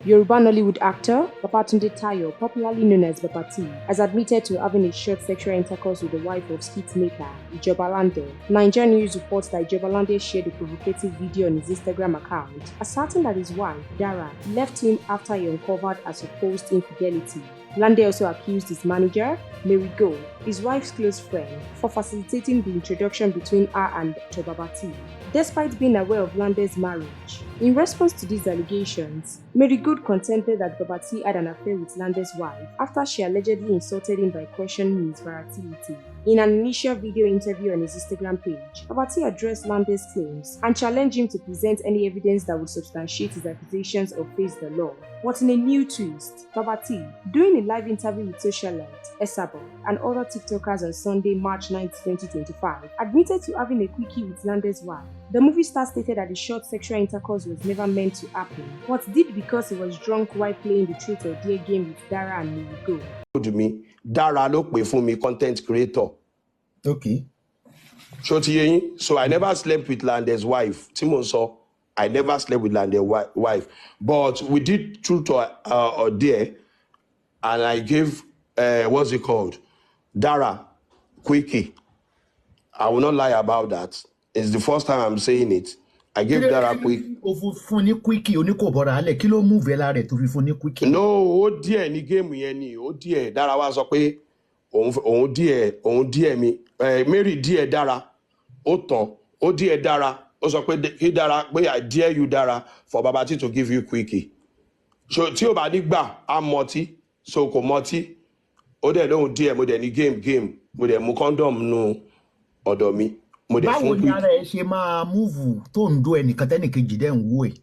Yoruba Nollywood actor Babatunde Tayo, popularly known as Baba T, has admitted to having a short sexual intercourse with the wife of skit maker Ijoba Lande. NaijaNews reports that Ijoba Lande shared a provocative video on his Instagram account, asserting that his wife, Dara, left him after he uncovered her supposed infidelity. Lande also accused his manager, Mary Go, his wife's close friend, for facilitating the introduction between her and Dr. Baba T, despite being aware of Lande's marriage. In response to these allegations, Mary Good contended that Baba T had an affair with Lande's wife after she allegedly insulted him by questioning his veracity. In an initial video interview on his Instagram page, Baba T addressed Lande's claims and challenged him to present any evidence that would substantiate his accusations or face the law. But in a new twist, Baba T, during a live interview with socialite Esabo and other TikTokers on Sunday, March 9, 2025, admitted to having a quickie with Lande's wife. The movie star stated that the short sexual intercourse was never meant to happen, but did because he was drunk while playing the Truth or Dare game with Dara and Mary Go. To me, Dara look pay for me content creator. Okay. So I never slept with Lande's wife. Timon saw I never slept with Lande's wife, but we did Truth or Dare, and I gave what's it called, Dara quickie. I will not lie about that. It's the first time I'm saying it. I gave Dara quickie. No, oh dear, ni game yeni. Oh dear, Dara was okay. Oh dear me. Mary dear Dara. Oh dear Dara. Also, Dara, I dare you, Dara, for Babati to give you quickie. So, Tio Badigba, I'm Moti, so Komoti. Oh, they don't dear, but then game, with a Mukondom no, or domi. Báwo ni ara ẹ ṣe máa move tó ń do ẹnìkan tẹ́nìkejì dẹ̀ ń wò ẹ̀?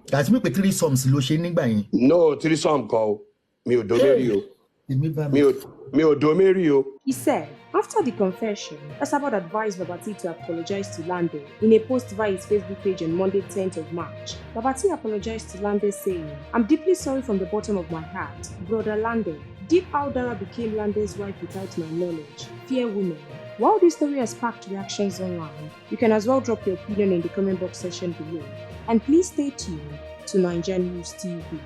That's me pé threesomes ló ṣe nígbà yẹn. No, threesome call. Mi ò domeri o. Mi ò domeri o. He said, after the confession, Esabod advised Baba T to apologize to Lande. In a post via his Facebook page on Monday, 10th of March, Baba T apologized to Lande saying, "I'm deeply sorry from the bottom of my heart, brother Lande. Deep how Dara became Lande's wife without my knowledge. Fear women." While this story has sparked reactions online, you can as well drop your opinion in the comment box section below. And please stay tuned to NaijaNews TV.